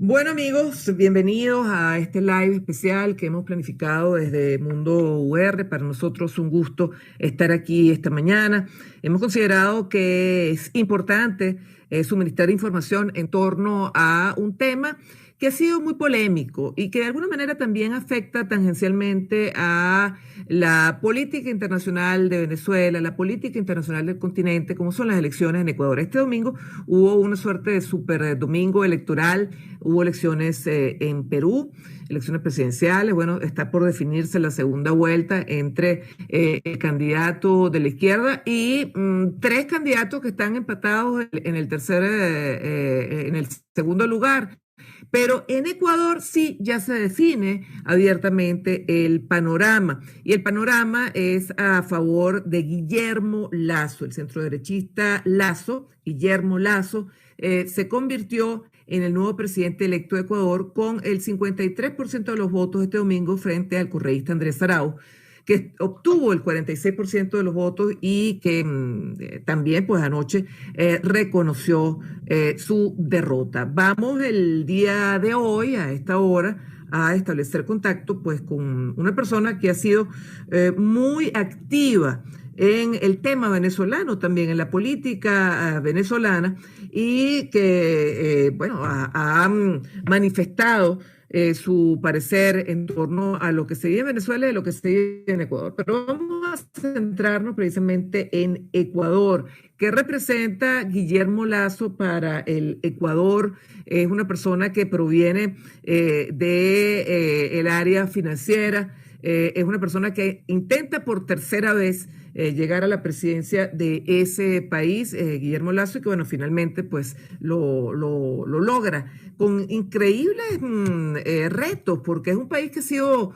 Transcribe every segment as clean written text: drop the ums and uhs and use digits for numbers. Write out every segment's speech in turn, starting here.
Bueno amigos, bienvenidos a este live especial que hemos planificado desde Mundo UR. Para nosotros un gusto estar aquí esta mañana. Hemos considerado que es importante suministrar información en torno a un tema que ha sido muy polémico y que de alguna manera también afecta tangencialmente a la política internacional de Venezuela, la política internacional del continente, como son las elecciones en Ecuador. Este domingo hubo una suerte de super domingo electoral. Hubo elecciones en Perú, elecciones presidenciales. Bueno, está por definirse la segunda vuelta entre el candidato de la izquierda y tres candidatos que están empatados en el en el segundo lugar. Pero en Ecuador sí ya se define abiertamente el panorama. Y el panorama es a favor de Guillermo Lasso, el centroderechista Lasso. Guillermo Lasso se convirtió en el nuevo presidente electo de Ecuador con el 53% de los votos este domingo frente al correísta Andrés Arauz, que obtuvo el 46% de los votos y que también pues anoche reconoció su derrota. Vamos el día de hoy a esta hora a establecer contacto pues con una persona que ha sido muy activa en el tema venezolano, también en la política venezolana, y que, bueno, ha manifestado su parecer en torno a lo que se vive en Venezuela y lo que se vive en Ecuador. Pero vamos a centrarnos precisamente en Ecuador. ¿Qué representa Guillermo Lasso para el Ecuador? Es una persona que proviene del área financiera. Es una persona que intenta por tercera vez llegar a la presidencia de ese país, Guillermo Lasso, y que bueno, finalmente pues lo logra con increíbles retos, porque es un país que ha sido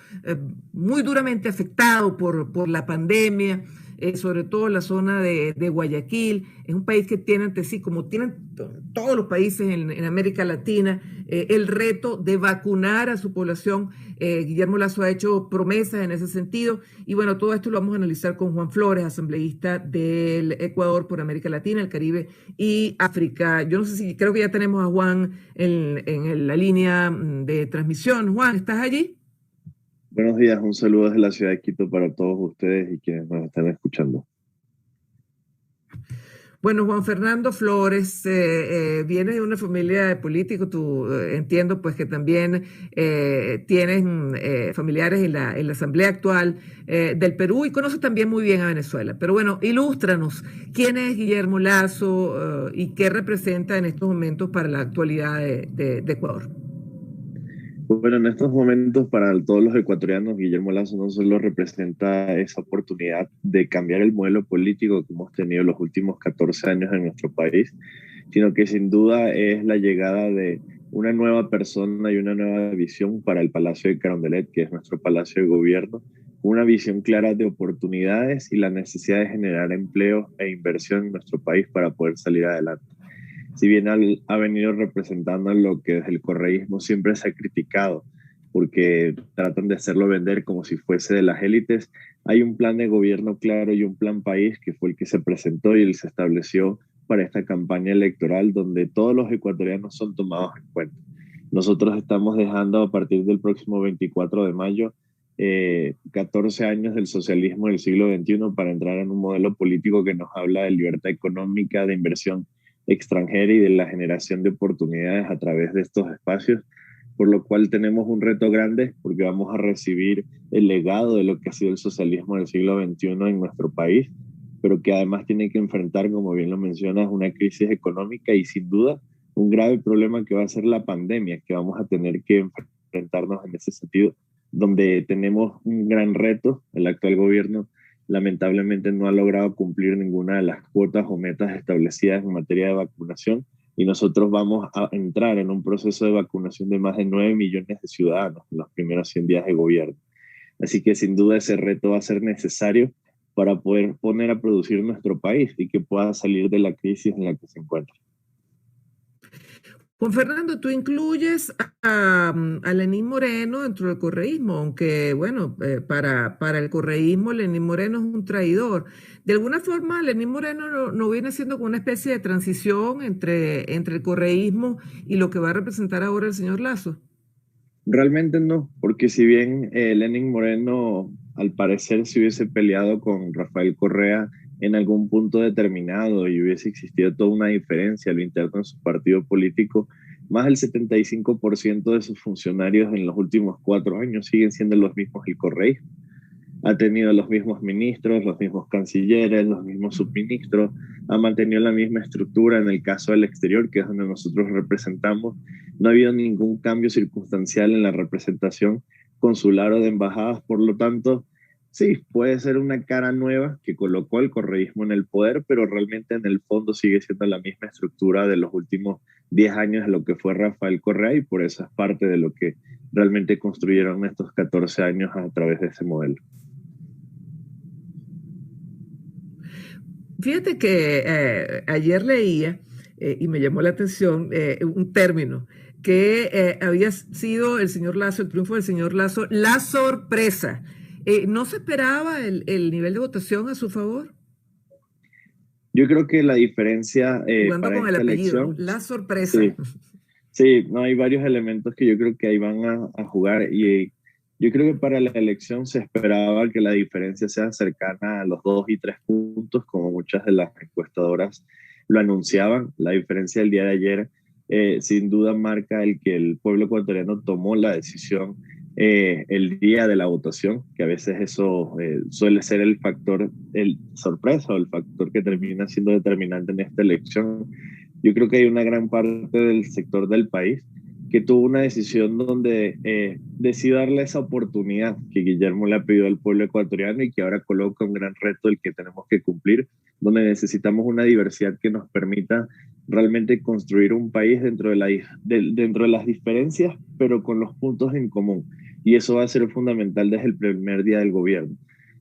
muy duramente afectado por la pandemia. Sobre todo la zona de Guayaquil. Es un país que tiene ante sí, como tienen todos los países en América Latina, el reto de vacunar a su población. Guillermo Lasso ha hecho promesas en ese sentido y bueno, todo esto lo vamos a analizar con Juan Flores, asambleísta del Ecuador por América Latina, el Caribe y África. Yo no sé si, creo que ya tenemos a Juan en la línea de transmisión. Juan, ¿estás allí? Buenos días, un saludo desde la ciudad de Quito para todos ustedes y quienes nos están escuchando. Bueno, Juan Fernando Flores viene de una familia de políticos. Tú entiendo pues que también tienes familiares en la Asamblea actual del Perú y conoces también muy bien a Venezuela. Pero bueno, ilústranos, ¿quién es Guillermo Lasso y qué representa en estos momentos para la actualidad de Ecuador? Bueno, en estos momentos para todos los ecuatorianos, Guillermo Lasso no solo representa esa oportunidad de cambiar el modelo político que hemos tenido los últimos 14 años en nuestro país, sino que sin duda es la llegada de una nueva persona y una nueva visión para el Palacio de Carondelet, que es nuestro palacio de gobierno, una visión clara de oportunidades y la necesidad de generar empleo e inversión en nuestro país para poder salir adelante. Si bien ha venido representando lo que desde el correísmo siempre se ha criticado, porque tratan de hacerlo vender como si fuese de las élites, hay un plan de gobierno claro y un plan país que fue el que se presentó y se estableció para esta campaña electoral donde todos los ecuatorianos son tomados en cuenta. Nosotros estamos dejando a partir del próximo 24 de mayo 14 años del socialismo del siglo XXI para entrar en un modelo político que nos habla de libertad económica, de inversión extranjera y de la generación de oportunidades a través de estos espacios, por lo cual tenemos un reto grande porque vamos a recibir el legado de lo que ha sido el socialismo del siglo XXI en nuestro país, pero que además tiene que enfrentar, como bien lo mencionas, una crisis económica y sin duda un grave problema que va a ser la pandemia, que vamos a tener que enfrentarnos en ese sentido, donde tenemos un gran reto. El actual gobierno lamentablemente no ha logrado cumplir ninguna de las cuotas o metas establecidas en materia de vacunación y nosotros vamos a entrar en un proceso de vacunación de más de 9 millones de ciudadanos en los primeros 100 días de gobierno. Así que sin duda ese reto va a ser necesario para poder poner a producir nuestro país y que pueda salir de la crisis en la que se encuentra. Juan Fernando, tú incluyes a Lenín Moreno dentro del correísmo, aunque, bueno, para el correísmo Lenín Moreno es un traidor. De alguna forma, Lenín Moreno no viene siendo como una especie de transición entre el correísmo y lo que va a representar ahora el señor Lasso. Realmente no, porque si bien Lenin Moreno al parecer se hubiese peleado con Rafael Correa en algún punto determinado y hubiese existido toda una diferencia a lo interno de su partido político, más del 75% de sus funcionarios en los últimos 4 años siguen siendo los mismos del correísmo. Ha tenido los mismos ministros, los mismos cancilleres, los mismos subministros, ha mantenido la misma estructura en el caso del exterior, que es donde nosotros representamos. No ha habido ningún cambio circunstancial en la representación consular o de embajadas, por lo tanto, sí, puede ser una cara nueva que colocó el correísmo en el poder, pero realmente en el fondo sigue siendo la misma estructura de los últimos 10 años de lo que fue Rafael Correa y por eso es parte de lo que realmente construyeron estos 14 años a través de ese modelo. Fíjate que ayer leía y me llamó la atención un término que había sido el señor Lasso, el triunfo del señor Lasso, la sorpresa. ¿No se esperaba el nivel de votación a su favor? Yo creo que la diferencia Jugando para con el esta apellido, ¿no? elección, La sorpresa. sí, sí, no hay varios elementos que yo creo que ahí van a jugar y yo creo que para la elección se esperaba que la diferencia sea cercana a los 2 y 3 puntos, como muchas de las encuestadoras lo anunciaban. La diferencia del día de ayer sin duda marca el que el pueblo ecuatoriano tomó la decisión el día de la votación, que a veces eso suele ser el factor, el sorpresa o el factor que termina siendo determinante en esta elección. Yo creo que hay una gran parte del sector del país que tuvo una decisión donde decidió darle esa oportunidad que Guillermo le ha pedido al pueblo ecuatoriano y que ahora coloca un gran reto el que tenemos que cumplir, donde necesitamos una diversidad que nos permita realmente construir un país dentro de las diferencias, pero con los puntos en común. Y eso va a ser fundamental desde el primer día del gobierno.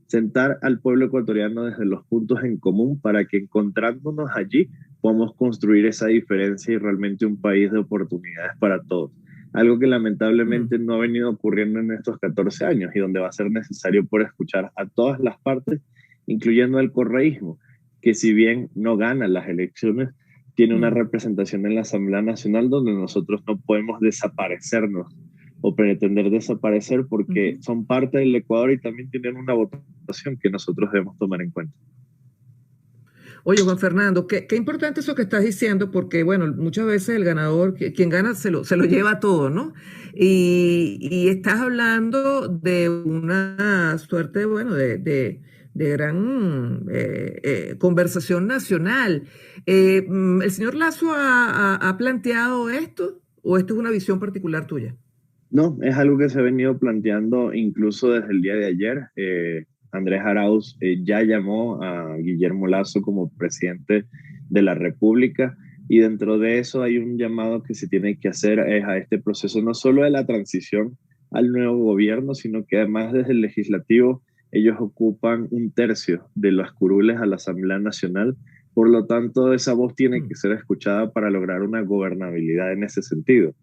Sentar al pueblo ecuatoriano desde los puntos en común para que encontrándonos allí podamos construir esa diferencia y realmente un país de oportunidades para todos. Algo que lamentablemente no ha venido ocurriendo en estos 14 años y donde va a ser necesario por escuchar a todas las partes, incluyendo el correísmo, que si bien no gana las elecciones, tiene una representación en la Asamblea Nacional donde nosotros no podemos desaparecernos o pretender desaparecer porque son parte del Ecuador y también tienen una votación que nosotros debemos tomar en cuenta. Oye, Juan Fernando, qué importante eso que estás diciendo, porque, bueno, muchas veces el ganador, quien gana, se lo lleva todo, ¿no? Y estás hablando de una suerte, bueno, de gran conversación nacional. ¿El señor Lasso ha planteado esto o esto es una visión particular tuya? No, es algo que se ha venido planteando incluso desde el día de ayer. Andrés Arauz ya llamó a Guillermo Lasso como presidente de la República y dentro de eso hay un llamado que se tiene que hacer a este proceso, no solo de la transición al nuevo gobierno, sino que además desde el legislativo ellos ocupan 1/3 de las curules a la Asamblea Nacional. Por lo tanto, esa voz tiene que ser escuchada para lograr una gobernabilidad en ese sentido.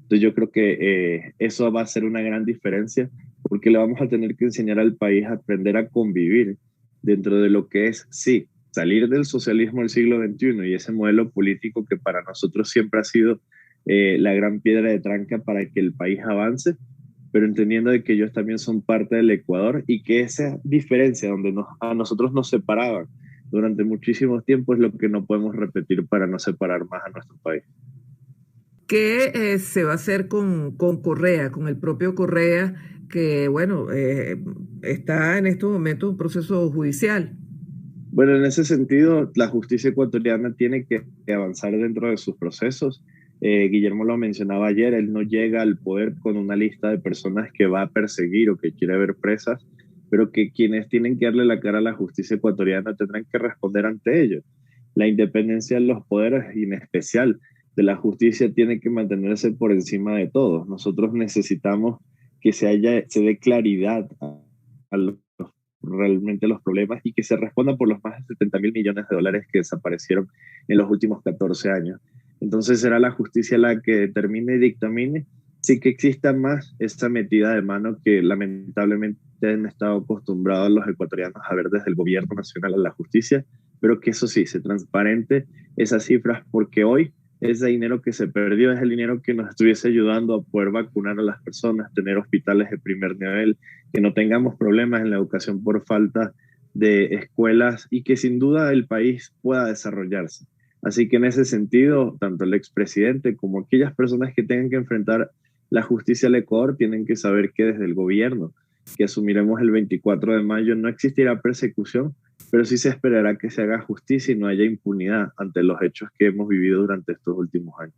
Entonces yo creo que eso va a ser una gran diferencia porque le vamos a tener que enseñar al país a aprender a convivir dentro de lo que es, sí, salir del socialismo del siglo XXI y ese modelo político que para nosotros siempre ha sido la gran piedra de tranca para que el país avance, pero entendiendo de que ellos también son parte del Ecuador y que esa diferencia donde a nosotros nos separaban durante muchísimos tiempos es lo que no podemos repetir para no separar más a nuestro país. ¿Qué se va a hacer con Correa, con el propio Correa, que, bueno, está en estos momentos en un proceso judicial? Bueno, en ese sentido, la justicia ecuatoriana tiene que avanzar dentro de sus procesos. Guillermo lo mencionaba ayer, él no llega al poder con una lista de personas que va a perseguir o que quiere ver presas, pero que quienes tienen que darle la cara a la justicia ecuatoriana tendrán que responder ante ello. La independencia de los poderes, y en especial de la justicia, tiene que mantenerse por encima de todos. Nosotros necesitamos que se dé claridad a los realmente los problemas y que se responda por los más de 70.000 millones de dólares que desaparecieron en los últimos 14 años. Entonces será la justicia la que determine y dictamine sí que exista más esta metida de mano que lamentablemente han estado acostumbrados los ecuatorianos a ver desde el gobierno nacional a la justicia, pero que eso sí, se transparente esas cifras, porque hoy ese dinero que se perdió es el dinero que nos estuviese ayudando a poder vacunar a las personas, tener hospitales de primer nivel, que no tengamos problemas en la educación por falta de escuelas y que sin duda el país pueda desarrollarse. Así que en ese sentido, tanto el expresidente como aquellas personas que tengan que enfrentar la justicia al Ecuador tienen que saber que desde el gobierno que asumiremos el 24 de mayo no existirá persecución, pero sí se esperará que se haga justicia y no haya impunidad ante los hechos que hemos vivido durante estos últimos años.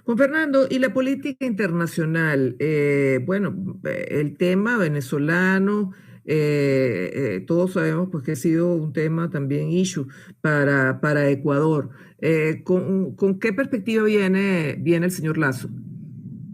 Juan Fernando, y la política internacional, bueno, el tema venezolano, todos sabemos pues, que ha sido un tema también issue para Ecuador. ¿Con qué perspectiva viene el señor Lazo?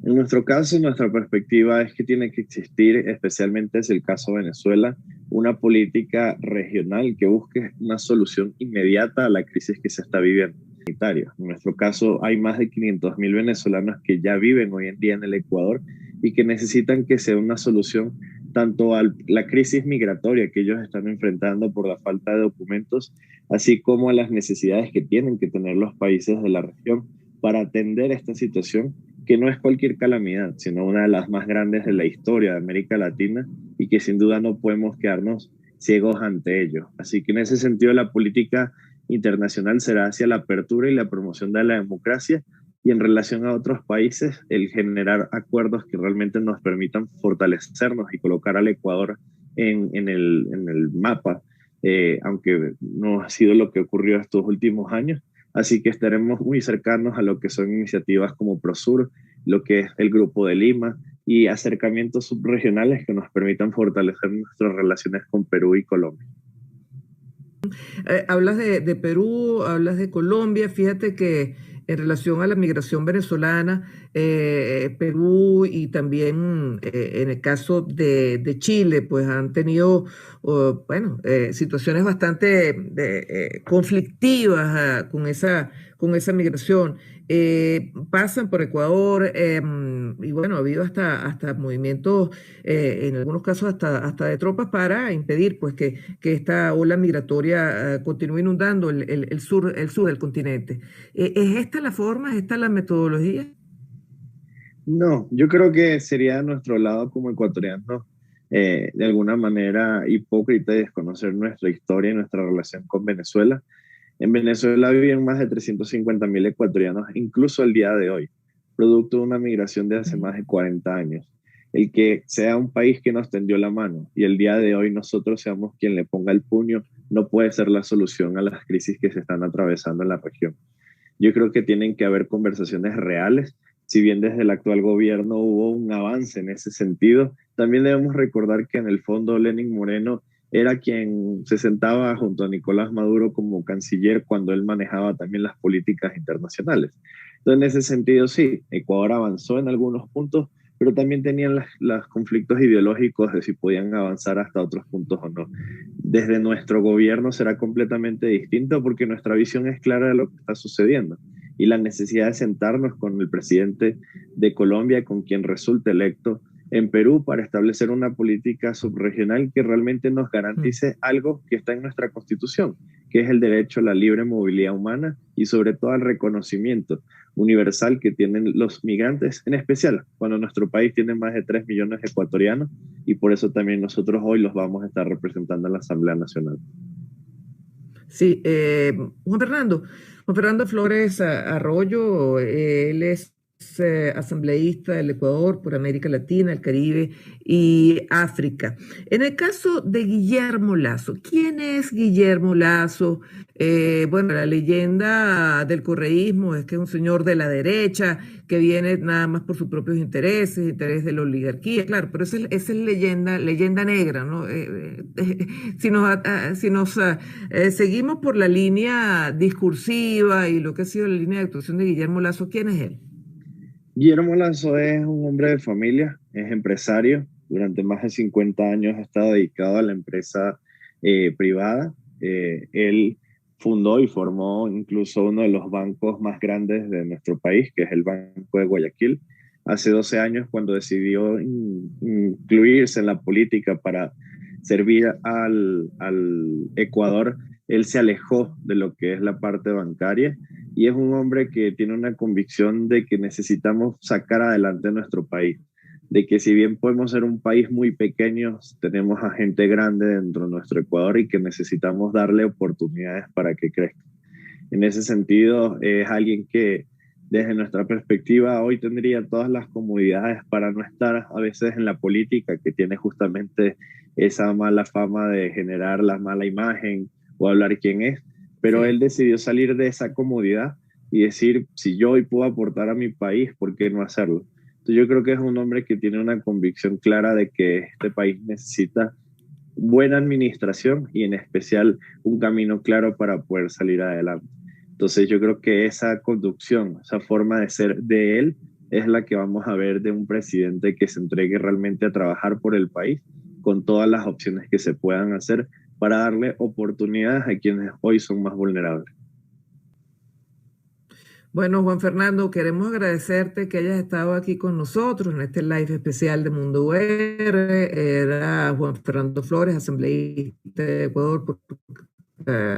En nuestro caso, nuestra perspectiva es que tiene que existir, especialmente es el caso de Venezuela, una política regional que busque una solución inmediata a la crisis que se está viviendo. En nuestro caso, hay más de 500.000 venezolanos que ya viven hoy en día en el Ecuador y que necesitan que sea una solución tanto a la crisis migratoria que ellos están enfrentando por la falta de documentos, así como a las necesidades que tienen que tener los países de la región para atender esta situación que no es cualquier calamidad, sino una de las más grandes de la historia de América Latina y que sin duda no podemos quedarnos ciegos ante ello. Así que en ese sentido la política internacional será hacia la apertura y la promoción de la democracia y en relación a otros países el generar acuerdos que realmente nos permitan fortalecernos y colocar al Ecuador en el mapa, aunque no ha sido lo que ocurrió estos últimos años. Así que estaremos muy cercanos a lo que son iniciativas como Prosur, lo que es el Grupo de Lima y acercamientos subregionales que nos permitan fortalecer nuestras relaciones con Perú y Colombia. Hablas de Perú, hablas de Colombia. Fíjate que en relación a la migración venezolana, Perú y también en el caso de Chile, pues han tenido, bueno, situaciones bastante conflictivas con esa migración. Pasan por Ecuador y bueno, ha habido hasta movimientos, en algunos casos hasta de tropas para impedir pues que esta ola migratoria continúe inundando el sur del continente. ¿Es esta la forma, es esta la metodología? No, yo creo que sería de nuestro lado como ecuatorianos de alguna manera hipócrita y desconocer nuestra historia y nuestra relación con Venezuela. En Venezuela viven más de 350.000 ecuatorianos, incluso el día de hoy, producto de una migración de hace más de 40 años. El que sea un país que nos tendió la mano y el día de hoy nosotros seamos quien le ponga el puño, no puede ser la solución a las crisis que se están atravesando en la región. Yo creo que tienen que haber conversaciones reales. Si bien desde el actual gobierno hubo un avance en ese sentido, también debemos recordar que en el fondo Lenín Moreno era quien se sentaba junto a Nicolás Maduro como canciller cuando él manejaba también las políticas internacionales. Entonces, en ese sentido, sí, Ecuador avanzó en algunos puntos, pero también tenían los conflictos ideológicos de si podían avanzar hasta otros puntos o no. Desde nuestro gobierno será completamente distinto porque nuestra visión es clara de lo que está sucediendo y la necesidad de sentarnos con el presidente de Colombia, con quien resulte electo en Perú, para establecer una política subregional que realmente nos garantice algo que está en nuestra Constitución, que es el derecho a la libre movilidad humana y sobre todo al reconocimiento universal que tienen los migrantes, en especial cuando nuestro país tiene más de 3 millones de ecuatorianos y por eso también nosotros hoy los vamos a estar representando en la Asamblea Nacional. Sí, Juan Fernando Flores Arroyo, él es asambleísta del Ecuador por América Latina, el Caribe y África. En el caso de Guillermo Lazo, ¿quién es Guillermo Lazo? Bueno, la leyenda del correísmo es que es un señor de la derecha que viene nada más por sus propios intereses, interés de la oligarquía, claro, pero esa es leyenda negra, ¿no? Si nos seguimos por la línea discursiva y lo que ha sido la línea de actuación de Guillermo Lazo, ¿quién es él? Guillermo Lazo es un hombre de familia, es empresario, durante más de 50 años ha estado dedicado a la empresa privada. Él fundó y formó incluso uno de los bancos más grandes de nuestro país, que es el Banco de Guayaquil. Hace 12 años, cuando decidió incluirse en la política para servir al Ecuador, él se alejó de lo que es la parte bancaria y es un hombre que tiene una convicción de que necesitamos sacar adelante nuestro país, de que si bien podemos ser un país muy pequeño, tenemos a gente grande dentro de nuestro Ecuador y que necesitamos darle oportunidades para que crezca. En ese sentido, es alguien que desde nuestra perspectiva hoy tendría todas las comodidades para no estar a veces en la política, que tiene justamente esa mala fama de generar la mala imagen o hablar quién es, pero Sí. él decidió salir de esa comodidad y decir, si yo hoy puedo aportar a mi país, ¿por qué no hacerlo? Entonces yo creo que es un hombre que tiene una convicción clara de que este país necesita buena administración y en especial un camino claro para poder salir adelante. Entonces yo creo que esa conducción, esa forma de ser de él es la que vamos a ver de un presidente que se entregue realmente a trabajar por el país con todas las opciones que se puedan hacer para darle oportunidades a quienes hoy son más vulnerables. Bueno, Juan Fernando, queremos agradecerte que hayas estado aquí con nosotros en este live especial de Mundo UR. Era Juan Fernando Flores, asambleísta de Ecuador por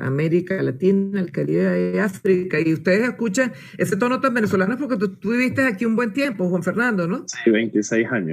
América Latina, el Caribe y África. Y ustedes escuchan ese tono tan venezolano porque tú viviste aquí un buen tiempo, Juan Fernando, ¿no? Sí, 26 años.